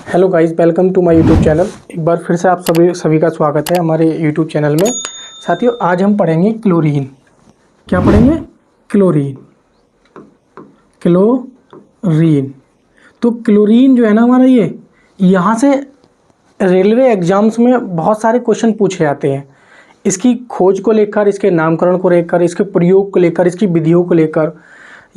Hello guys, welcome to my YouTube channel. एक बार फिर से आप सभी का स्वागत है हमारे यूट्यूब चैनल में। साथियों, आज हम पढ़ेंगे क्लोरीन। क्या पढ़ेंगे? क्लोरीन। क्लोरीन। तो क्लोरीन जो है ना हमारा, ये यहाँ से रेलवे एग्जाम्स में बहुत सारे क्वेश्चन पूछे जाते हैं। इसकी खोज को लेकर, इसके नामकरण को लेकर, इसके प्रयोग को लेकर, इसकी विधियों को लेकर।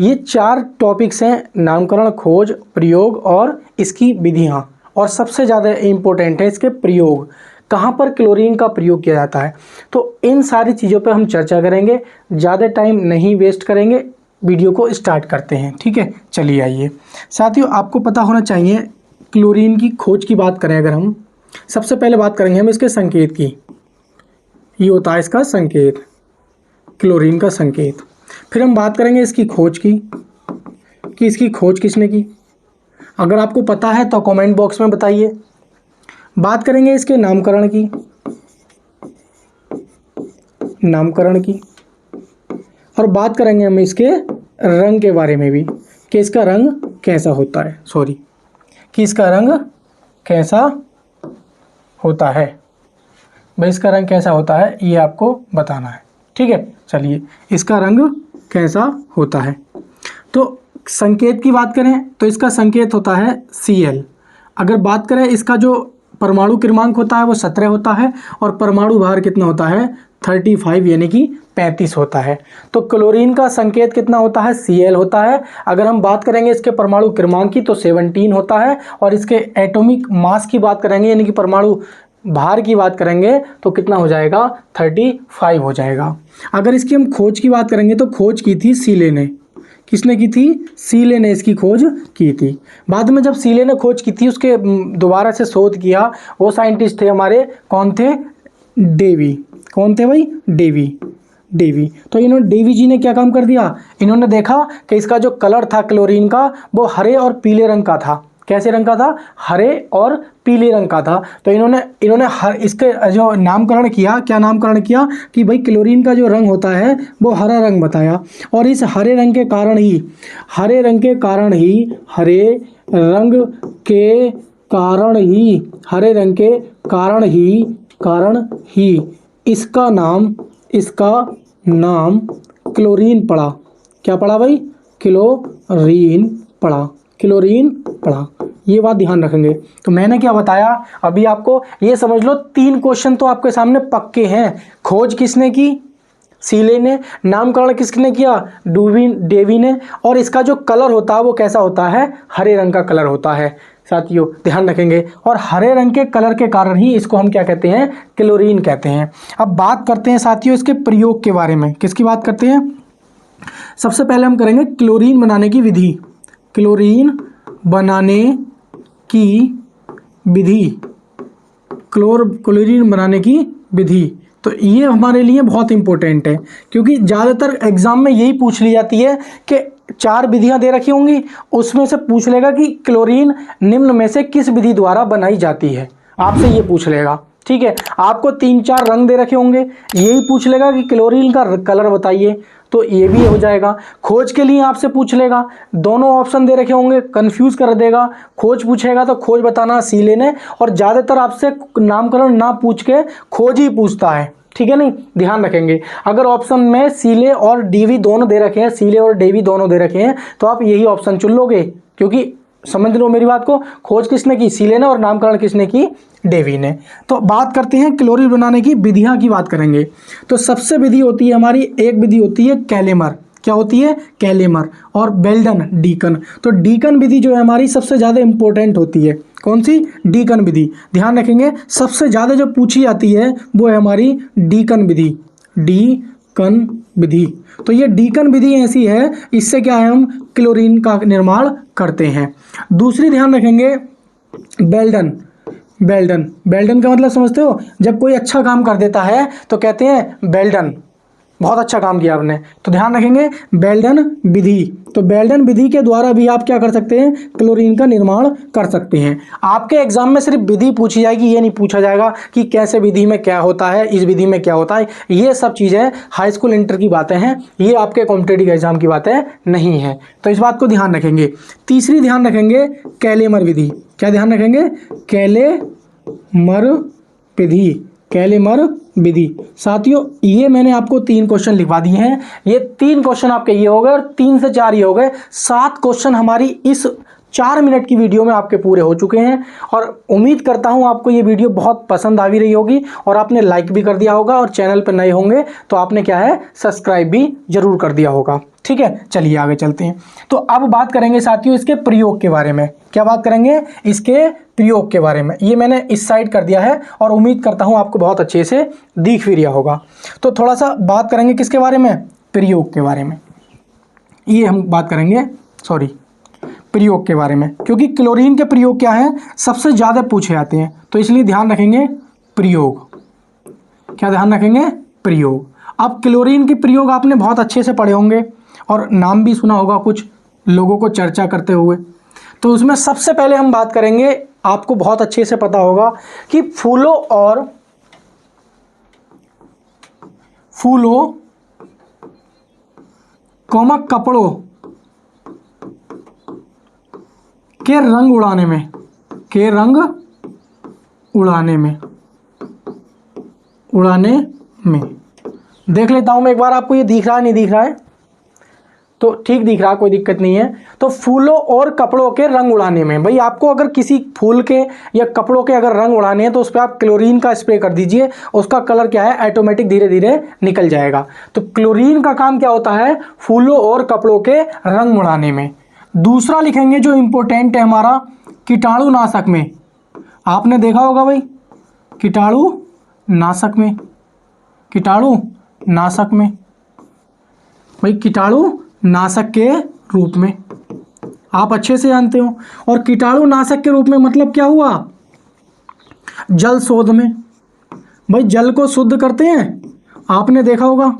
ये 4 टॉपिक्स हैं: नामकरण, खोज, प्रयोग और इसकी विधियाँ। और सबसे ज़्यादा इम्पोर्टेंट है इसके प्रयोग, कहाँ पर क्लोरीन का प्रयोग किया जाता है। तो इन सारी चीज़ों पर हम चर्चा करेंगे, ज़्यादा टाइम नहीं वेस्ट करेंगे, वीडियो को स्टार्ट करते हैं। ठीक है, चलिए आइए। साथियों, आपको पता होना चाहिए, क्लोरीन की खोज की बात करें अगर हम, सबसे पहले बात करेंगे हम इसके संकेत की। ये होता है इसका संकेत, क्लोरीन का संकेत। फिर हम बात करेंगे इसकी खोज की, कि इसकी खोज किसने की। अगर आपको पता है तो कमेंट बॉक्स में बताइए। बात करेंगे इसके नामकरण की, और बात करेंगे हम इसके रंग के बारे में भी, कि इसका रंग कैसा होता है। कि इसका रंग कैसा होता है। भाई, इसका रंग कैसा होता है ये आपको बताना है। ठीक है, चलिए, इसका रंग कैसा होता है। तो संकेत की बात करें तो इसका संकेत होता है Cl। अगर बात करें, इसका जो परमाणु क्रमांक होता है वो 17 होता है, और परमाणु भार कितना होता है? 35 यानी कि 35 होता है। तो क्लोरीन का संकेत कितना होता है? Cl होता है। अगर हम बात करेंगे इसके परमाणु क्रमांक की तो 17 होता है, और इसके एटॉमिक मास की बात करेंगे यानी कि परमाणु भार की बात करेंगे तो कितना हो जाएगा? 35 हो जाएगा। अगर इसकी हम खोज की बात करेंगे तो खोज की थी सीले ने। किसने की थी? सीले ने इसकी खोज की थी। बाद में जब सीले ने खोज की थी, उसके दोबारा से शोध किया, वो साइंटिस्ट थे हमारे, कौन थे? डेवी। कौन थे भाई? डेवी। तो इन्होंने, डेवी जी ने क्या काम कर दिया? इन्होंने देखा कि इसका जो कलर था क्लोरीन का, वो हरे और पीले रंग का था। कैसे रंग का था? हरे और पीले रंग का था। तो इन्होंने हर इसके जो नामकरण किया, क्या नामकरण किया कि भाई क्लोरीन का जो रंग होता है वो हरा रंग बताया। और इस हरे रंग के कारण ही इसका नाम क्लोरीन पड़ा। क्या पड़ा भाई? क्लोरीन पड़ा। ये बात ध्यान रखेंगे। तो मैंने क्या बताया अभी आपको, ये समझ लो 3 क्वेश्चन तो आपके सामने पक्के हैं। खोज किसने की? सीले ने। नामकरण किसने किया? डेवी ने। और इसका जो कलर होता है वो कैसा होता है? हरे रंग का कलर होता है। साथियों, ध्यान रखेंगे। और हरे रंग के कलर के कारण ही इसको हम क्या कहते हैं? क्लोरीन कहते हैं। अब बात करते हैं साथियों इसके प्रयोग के बारे में। किसकी बात करते हैं? सबसे पहले हम करेंगे क्लोरीन बनाने की विधि। क्लोरीन बनाने की विधि। तो ये हमारे लिए बहुत इंपॉर्टेंट है, क्योंकि ज़्यादातर एग्जाम में यही पूछ ली जाती है कि 4 विधियां दे रखी होंगी, उसमें से पूछ लेगा कि क्लोरीन निम्न में से किस विधि द्वारा बनाई जाती है। आपसे ये पूछ लेगा। ठीक है, आपको 3-4 रंग दे रखे होंगे, यही पूछ लेगा कि क्लोरीन का कलर बताइए, तो ये भी हो जाएगा। खोज के लिए आपसे पूछ लेगा, दोनों ऑप्शन दे रखे होंगे, कंफ्यूज कर देगा। खोज पूछेगा तो खोज बताना सीले ने, और ज़्यादातर आपसे नामकरण ना पूछ के खोज ही पूछता है। ठीक है, नहीं, ध्यान रखेंगे। अगर ऑप्शन में सीले और डेवी दोनों दे रखे हैं, तो आप यही ऑप्शन चुन लोगे, क्योंकि समझ लो मेरी बात को, खोज किसने की? सीले ने, और नामकरण किसने की? डेवी ने। तो बात करते हैं क्लोरीन बनाने की विधियां की बात करेंगे। तो सबसे विधि होती है हमारी, एक विधि होती है कैलेमर। क्या होती है? कैलेमर। और बेल्डन, डीकन। तो डीकन विधि जो है हमारी सबसे ज़्यादा इंपॉर्टेंट होती है। कौन सी? डीकन विधि। ध्यान रखेंगे, सबसे ज़्यादा जो पूछी जाती है वो है हमारी डीकन विधि। तो ये डीकन विधि ऐसी है, इससे क्या है, हम क्लोरीन का निर्माण करते हैं। दूसरी ध्यान रखेंगे, बेल्डन का मतलब समझते हो? जब कोई अच्छा काम कर देता है तो कहते हैं बेल्डन। बहुत अच्छा काम किया आपने। तो ध्यान रखेंगे बेल्डन विधि, तो बेल्डन विधि के द्वारा भी आप क्या कर सकते हैं, क्लोरीन का निर्माण कर सकते हैं। आपके एग्जाम में सिर्फ विधि पूछी जाएगी, ये नहीं पूछा जाएगा कि कैसे विधि में क्या होता है, इस विधि में क्या होता है। ये सब चीज़ें हाई स्कूल इंटर की बातें हैं, ये आपके कॉम्पिटेटिव एग्जाम की बातें नहीं है, तो इस बात को ध्यान रखेंगे। तीसरी ध्यान रखेंगे कैलेमर विधि। क्या ध्यान रखेंगे, कैलेमर विधि, कैलेमर विधि। साथियों ये मैंने आपको 3 क्वेश्चन लिखवा दिए हैं, ये 3 क्वेश्चन आपके ये हो गए और 3 से 4 ये हो गए। 7 क्वेश्चन हमारी इस 4 मिनट की वीडियो में आपके पूरे हो चुके हैं और उम्मीद करता हूं आपको ये वीडियो बहुत पसंद आ भी रही होगी और आपने लाइक भी कर दिया होगा और चैनल पर नए होंगे तो आपने क्या है, सब्सक्राइब भी जरूर कर दिया होगा। ठीक है, चलिए आगे चलते हैं। तो अब बात करेंगे साथियों इसके प्रयोग के बारे में। क्या बात करेंगे, इसके प्रयोग के बारे में। ये मैंने इस साइड कर दिया है और उम्मीद करता हूं आपको बहुत अच्छे से दिख भी रहा होगा। तो थोड़ा सा बात करेंगे किसके बारे में, प्रयोग के बारे में। ये हम बात करेंगे प्रयोग के बारे में, क्योंकि क्लोरीन के प्रयोग क्या है, सबसे ज़्यादा पूछे जाते हैं, तो इसलिए ध्यान रखेंगे प्रयोग। क्या ध्यान रखेंगे, प्रयोग। अब क्लोरीन के प्रयोग आपने बहुत अच्छे से पढ़े होंगे और नाम भी सुना होगा कुछ लोगों को चर्चा करते हुए। तो उसमें सबसे पहले हम बात करेंगे, आपको बहुत अच्छे से पता होगा कि फूलों कपड़ों के रंग उड़ाने में देख लेता हूं मैं एक बार, आपको ये दिख रहा है नहीं दिख रहा है, तो ठीक दिख रहा है, कोई दिक्कत नहीं है। तो फूलों और कपड़ों के रंग उड़ाने में, भाई आपको अगर किसी फूल के या कपड़ों के अगर रंग उड़ाने हैं तो उस पर आप क्लोरीन का स्प्रे कर दीजिए, उसका कलर क्या है, ऑटोमेटिक धीरे धीरे निकल जाएगा। तो क्लोरीन का काम क्या होता है, फूलों और कपड़ों के रंग उड़ाने में। दूसरा लिखेंगे जो इंपॉर्टेंट है हमारा, कीटाणुनाशक में। आपने देखा होगा भाई, कीटाणुनाशक में भाई, कीटाणुनाशक के रूप में आप अच्छे से जानते हो। और कीटाणुनाशक के रूप में मतलब क्या हुआ, जल शोध में, भाई जल को शुद्ध करते हैं। आपने देखा होगा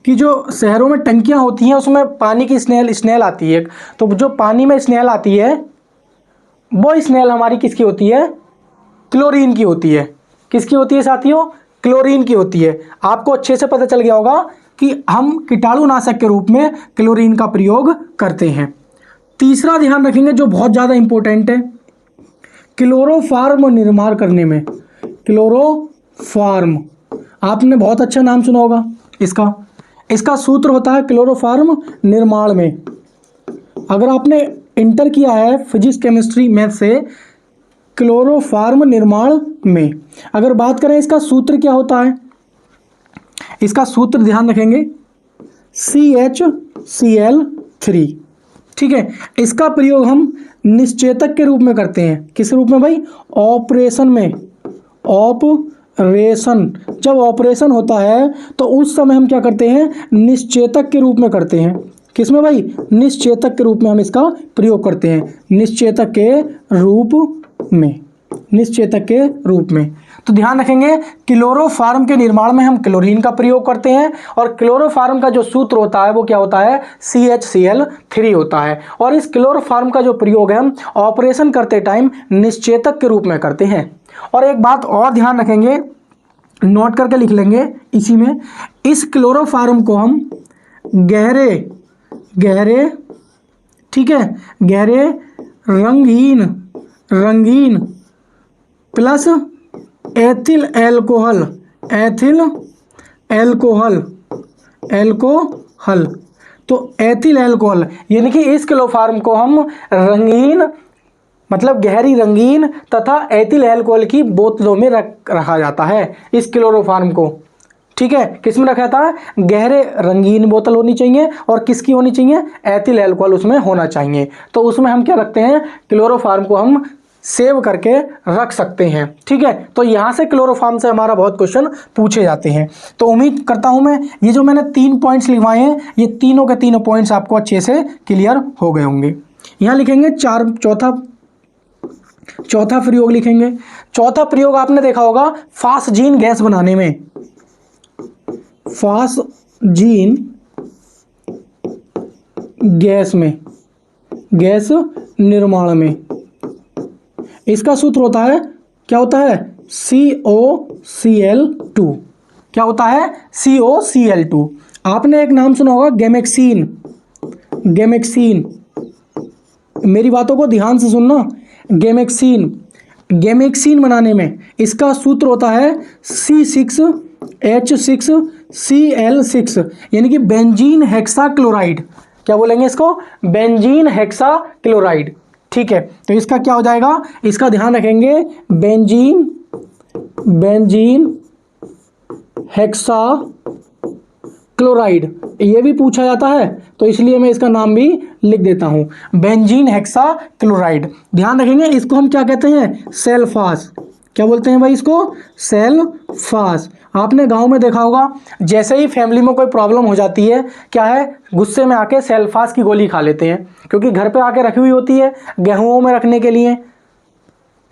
कि जो शहरों में टंकियां होती हैं उसमें पानी की स्मेल आती है, तो जो पानी में स्मेल आती है वो स्मेल हमारी किसकी होती है, क्लोरीन की होती है। किसकी होती है साथियों, क्लोरीन की होती है। आपको अच्छे से पता चल गया होगा कि हम कीटाणुनाशक के रूप में क्लोरीन का प्रयोग करते हैं। तीसरा ध्यान रखेंगे जो बहुत ज़्यादा इंपॉर्टेंट है, क्लोरोफार्म निर्माण करने में। क्लोरोफार्म आपने बहुत अच्छा नाम सुना होगा इसका सूत्र होता है क्लोरोफार्म निर्माण में। अगर आपने इंटर किया है फिजिक्स केमिस्ट्री मैथ से, क्लोरोफार्म निर्माण में अगर बात करें इसका सूत्र क्या होता है, इसका सूत्र ध्यान रखेंगे CHCl3। ठीक है, इसका प्रयोग हम निश्चेतक के रूप में करते हैं। किस रूप में भाई, ऑपरेशन में। ऑपरेशन, जब ऑपरेशन होता है तो उस समय हम क्या करते हैं, निश्चेतक के रूप में करते हैं। किसमें भाई, निश्चेतक के रूप में हम इसका प्रयोग करते हैं, निश्चेतक के रूप में। तो ध्यान रखेंगे क्लोरोफार्म के निर्माण में हम क्लोरीन का प्रयोग करते हैं और क्लोरोफार्म का जो सूत्र होता है वो क्या होता है, CHCl3 होता है। और इस क्लोरोफार्म का जो प्रयोग है हम ऑपरेशन करते टाइम निश्चेतक के रूप में करते हैं। और एक बात और ध्यान रखेंगे, नोट करके लिख लेंगे इसी में, इस क्लोरोफार्म को हम गहरे ठीक है, गहरे रंगीन प्लस एथिल अल्कोहल तो एथिल अल्कोहल, यानी कि इस क्लोरोफार्म को हम रंगीन मतलब गहरी रंगीन तथा एथिल अल्कोहल की बोतलों में रखा जाता है इस क्लोरोफार्म को। ठीक है, किस में रखा जाता है, गहरे रंगीन बोतल होनी चाहिए और किसकी होनी चाहिए, एथिल अल्कोहल उसमें होना चाहिए। तो उसमें हम क्या रखते हैं, क्लोरोफार्म को हम सेव करके रख सकते हैं। ठीक है, तो यहाँ से क्लोरोफार्म से हमारा बहुत क्वेश्चन पूछे जाते हैं। तो उम्मीद करता हूँ मैं ये जो मैंने 3 पॉइंट्स लिखवाए हैं ये तीनों के तीनों पॉइंट्स आपको अच्छे से क्लियर हो गए होंगे। यहाँ लिखेंगे चौथा प्रयोग लिखेंगे। चौथा प्रयोग आपने देखा होगा फास्जीन गैस बनाने में। फास्जीन गैस में, गैस निर्माण में। इसका सूत्र होता है, क्या होता है, COCl2। क्या होता है, COCl2। आपने एक नाम सुना होगा गैमेक्सीन, गैमेक्सीन। मेरी बातों को ध्यान से सुनना। गैमेक्सीन, गैमेक्सीन बनाने में इसका सूत्र होता है C6H6Cl6, यानी कि बेंजीन हेक्साक्लोराइड। क्या बोलेंगे इसको, बेंजीन हेक्साक्लोराइड। ठीक है, तो इसका क्या हो जाएगा, इसका ध्यान रखेंगे, बेंजीन, बेंजीन हेक्सा क्लोराइड। ये भी पूछा जाता है तो इसलिए मैं इसका नाम भी लिख देता हूं, बेंजीन हेक्सा क्लोराइड। ध्यान रखेंगे, इसको हम क्या कहते हैं, सेल्फास। क्या बोलते हैं भाई इसको, सेल्फास। आपने गांव में देखा होगा, जैसे ही फैमिली में कोई प्रॉब्लम हो जाती है, क्या है, गुस्से में आके सेल्फास की गोली खा लेते हैं, क्योंकि घर पे आके रखी हुई होती है गेहूं में रखने के लिए।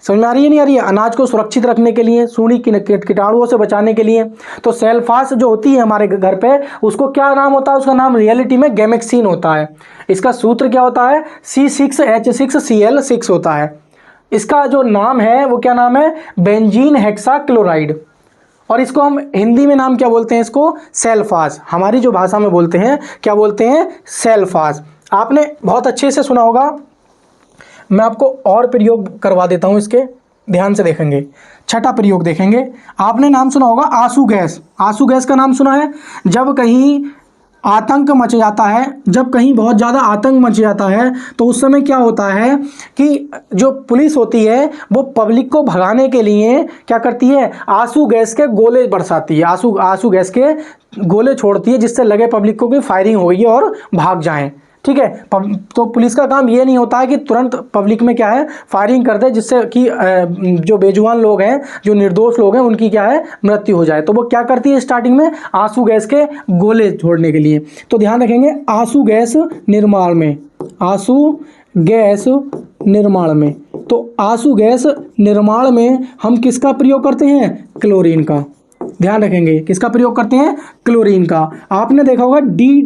समझ में आ रही है, नहीं आ रही है, अनाज को सुरक्षित रखने के लिए, सूढ़ी कीटाणुओं से बचाने के लिए। तो सेल्फास जो होती है हमारे घर पे, उसको क्या नाम होता है, उसका नाम रियलिटी में गैमेक्सीन होता है। इसका सूत्र क्या होता है, C6H6Cl6 होता है। इसका जो नाम है वो क्या नाम है, बेंजीन हेक्साक्लोराइड। और इसको हम हिंदी में नाम क्या बोलते हैं, इसको सेल्फास। हमारी जो भाषा में बोलते हैं, क्या बोलते हैं, सेल्फास। आपने बहुत अच्छे से सुना होगा, मैं आपको और प्रयोग करवा देता हूं इसके, ध्यान से देखेंगे। छठा प्रयोग देखेंगे, आपने नाम सुना होगा आंसू गैस। आंसू गैस का नाम सुना है, जब कहीं आतंक मच जाता है, जब कहीं बहुत ज़्यादा आतंक मच जाता है, तो उस समय क्या होता है कि जो पुलिस होती है वो पब्लिक को भगाने के लिए क्या करती है, आंसू गैस के गोले बरसाती है, आंसू गैस के गोले छोड़ती है, जिससे लगे पब्लिक को कि फायरिंग हो गई और भाग जाएं। ठीक है, तो पुलिस का काम ये नहीं होता है कि तुरंत पब्लिक में क्या है, फायरिंग कर दे, जिससे कि जो बेजुबान लोग हैं, जो निर्दोष लोग हैं, उनकी क्या है, मृत्यु हो जाए। तो वो क्या करती है स्टार्टिंग में, आंसू गैस के गोले छोड़ने के लिए। तो ध्यान रखेंगे, आंसू गैस निर्माण में, आंसू गैस निर्माण में। तो आंसू गैस निर्माण में हम किसका प्रयोग करते हैं, क्लोरीन का। ध्यान रखेंगे, किसका प्रयोग करते हैं, क्लोरीन का। आपने देखा होगा डी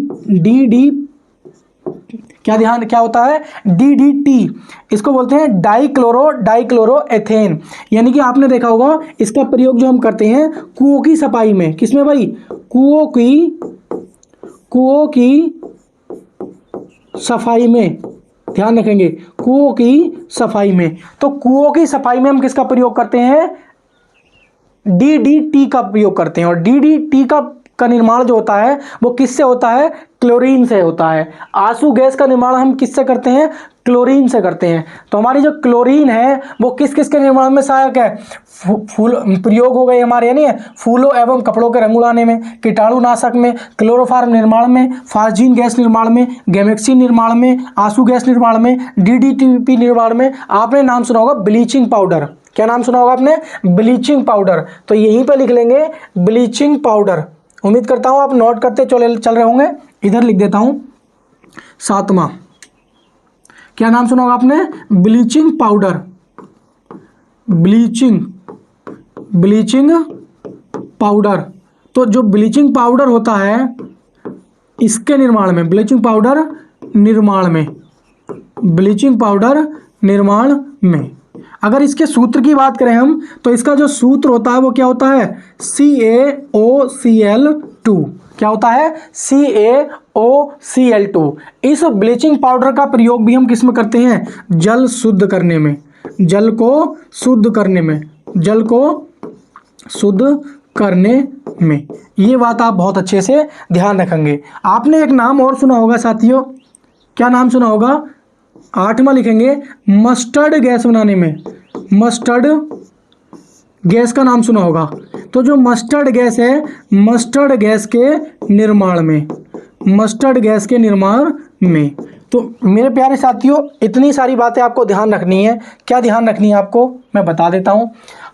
क्या होता है, DDT। इसको बोलते हैं डाइक्लोरो एथेन। यानी कि आपने देखा होगा, इसका प्रयोग जो हम करते हैं कुओं की सफाई में। किसमें भाई, कुओं की सफाई में। ध्यान रखेंगे, कुओं की सफाई में। तो कुओं की सफाई में हम किसका प्रयोग करते हैं, DDT का प्रयोग करते हैं। और DDT का निर्माण जो होता है वो किससे होता है, क्लोरीन से होता है। आंसू गैस का निर्माण हम किससे करते हैं, क्लोरीन से करते हैं। तो हमारी जो क्लोरीन है वो किस किस के निर्माण में सहायक है, फूल प्रयोग हो गए हमारे, यानी फूलों एवं कपड़ों के रंग उड़ाने में, कीटाणुनाशक में, क्लोरोफार्म निर्माण में, फास्जीन गैस निर्माण में, गैमेक्सीन निर्माण में, आंसू गैस निर्माण में, DDT निर्माण में। आपने नाम सुना होगा ब्लीचिंग पाउडर। क्या नाम सुना होगा आपने, ब्लीचिंग पाउडर। तो यहीं पर लिख लेंगे ब्लीचिंग पाउडर। उम्मीद करता हूं आप नोट करते चल रहे होंगे। इधर लिख देता हूं, सातवां, क्या नाम सुना होगा आपने, ब्लीचिंग पाउडर। Bleaching powder. तो जो ब्लीचिंग पाउडर होता है, इसके निर्माण में, ब्लीचिंग पाउडर निर्माण में अगर इसके सूत्र की बात करें हम, तो इसका जो सूत्र होता है वो क्या होता है, CaOCl2। क्या होता है, CaOCl2। इस ब्लीचिंग पाउडर का प्रयोग भी हम किस में करते हैं, जल शुद्ध करने में, जल को शुद्ध करने में। ये बात आप बहुत अच्छे से ध्यान रखेंगे। आपने एक नाम और सुना होगा साथियों, क्या नाम सुना होगा, आठवां लिखेंगे, मस्टर्ड गैस बनाने में। मस्टर्ड गैस का नाम सुना होगा। तो जो मस्टर्ड गैस है, मस्टर्ड गैस के निर्माण में। तो मेरे प्यारे साथियों, इतनी सारी बातें आपको ध्यान रखनी है। क्या ध्यान रखनी है आपको, मैं बता देता हूं।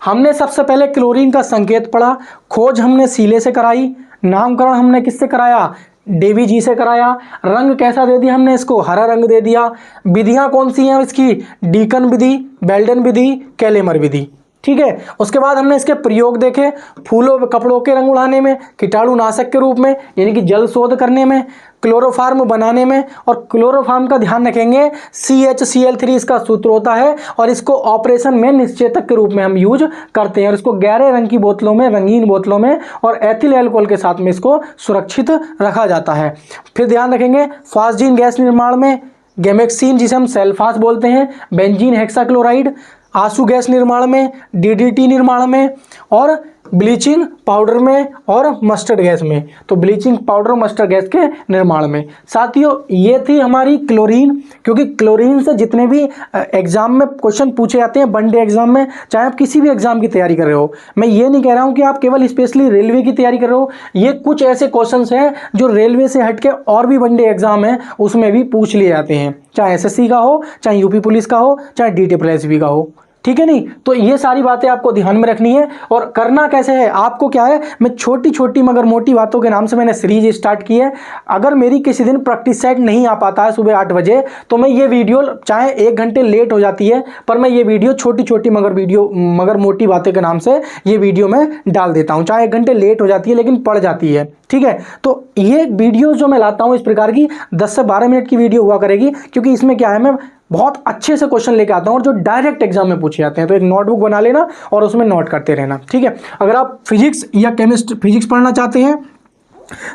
हमने सबसे पहले क्लोरीन का संकेत पढ़ा, खोज हमने सीले से कराई, नामकरण हमने किससे कराया, डेवी जी से कराया। रंग कैसा दे दिया हमने इसको, हरा रंग दे दिया। विधियां कौन सी हैं इसकी, डीकन विधि, बेल्डन विधि, कैलेमर विधि। ठीक है। उसके बाद हमने इसके प्रयोग देखे, फूलों कपड़ों के रंग उड़ाने में, कीटाणुनाशक के रूप में यानी कि जल शोध करने में, क्लोरोफार्म बनाने में, और क्लोरोफार्म का ध्यान रखेंगे CHCl3 इसका सूत्र होता है और इसको ऑपरेशन में निश्चेतक के रूप में हम यूज करते हैं और इसको गहरे रंग की बोतलों में, रंगीन बोतलों में और एथिल अल्कोहल के साथ में इसको सुरक्षित रखा जाता है। फिर ध्यान रखेंगे फास्जीन गैस निर्माण में गैमेक्सीन जिसे हम सेल्फास बोलते हैं, बेंजीन हेक्साक्लोराइड, आंसू गैस निर्माण में, DDT निर्माण में और ब्लीचिंग पाउडर में और मस्टर्ड गैस में। तो ब्लीचिंग पाउडर और मस्टर्ड गैस के निर्माण में। साथियों ये थी हमारी क्लोरीन, क्योंकि क्लोरीन से जितने भी एग्जाम में क्वेश्चन पूछे जाते हैं वनडे एग्जाम में, चाहे आप किसी भी एग्जाम की तैयारी कर रहे हो, मैं ये नहीं कह रहा हूँ कि आप केवल स्पेशली रेलवे की तैयारी कर रहे हो, ये कुछ ऐसे क्वेश्चन हैं जो रेलवे से हटके और भी वनडे एग्जाम है उसमें भी पूछ लिए जाते हैं, चाहे SSC का हो, चाहे UP पुलिस का हो, चाहे DTSSB का हो, ठीक है नहीं। तो ये सारी बातें आपको ध्यान में रखनी है। और करना कैसे है, आपको क्या है, मैं छोटी छोटी मगर मोटी बातों के नाम से मैंने सीरीज स्टार्ट की है। अगर मेरी किसी दिन प्रैक्टिस सेट नहीं आ पाता है सुबह 8 बजे तो मैं ये वीडियो चाहे 1 घंटे लेट हो जाती है पर मैं ये वीडियो छोटी छोटी मगर मोटी बातें के नाम से ये वीडियो मैं डाल देता हूँ। चाहे 1 घंटे लेट हो जाती है लेकिन पड़ जाती है, ठीक है। तो ये वीडियो जो मैं लाता हूँ इस प्रकार की 10 से 12 मिनट की वीडियो हुआ करेगी, क्योंकि इसमें क्या है मैं बहुत अच्छे से क्वेश्चन लेके आता हूँ और जो डायरेक्ट एग्जाम में पूछे जाते हैं। तो एक नोटबुक बना लेना और उसमें नोट करते रहना, ठीक है। अगर आप फिजिक्स या फिजिक्स पढ़ना चाहते हैं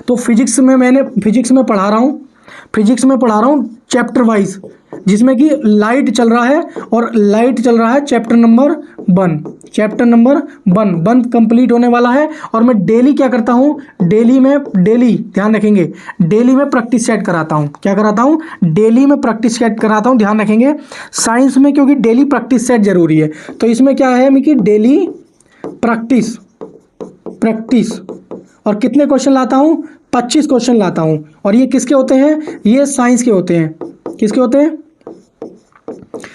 तो फिजिक्स में पढ़ा रहा हूँ चैप्टर वाइज, जिसमें कि लाइट चल रहा है चैप्टर नंबर 1 कंप्लीट होने वाला है। और मैं डेली क्या करता हूँ, डेली ध्यान रखेंगे, डेली में प्रैक्टिस सेट कराता हूँ। क्या कराता हूँ, डेली में प्रैक्टिस सेट कराता हूँ, ध्यान रखेंगे साइंस में, क्योंकि डेली प्रैक्टिस सेट जरूरी है। तो इसमें क्या है कि डेली प्रैक्टिस और कितने क्वेश्चन लाता हूँ, 25 क्वेश्चन लाता हूँ। और ये किसके होते हैं, ये साइंस के होते हैं। किसके होते हैं,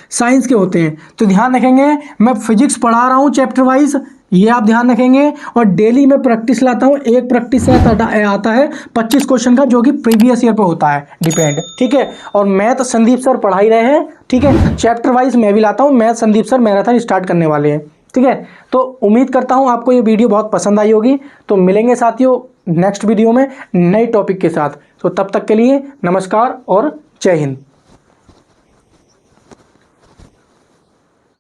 साइंस के होते हैं। तो ध्यान रखेंगे मैं फिजिक्स पढ़ा रहा हूँ चैप्टर वाइज, ये आप ध्यान रखेंगे। और डेली में प्रैक्टिस लाता हूँ, एक प्रैक्टिस सेट आता है 25 क्वेश्चन का, जो कि प्रीवियस ईयर पे होता है डिपेंड, ठीक है। और मैथ संदीप सर पढ़ा ही रहे हैं, ठीक है। चैप्टर वाइज मैं भी लाता हूँ, math Sandeep sir marathon start करने वाले हैं, ठीक है। तो उम्मीद करता हूँ आपको ये वीडियो बहुत पसंद आई होगी। तो मिलेंगे साथियों नेक्स्ट वीडियो में नए टॉपिक के साथ। तो तब तक के लिए नमस्कार और जय हिंद।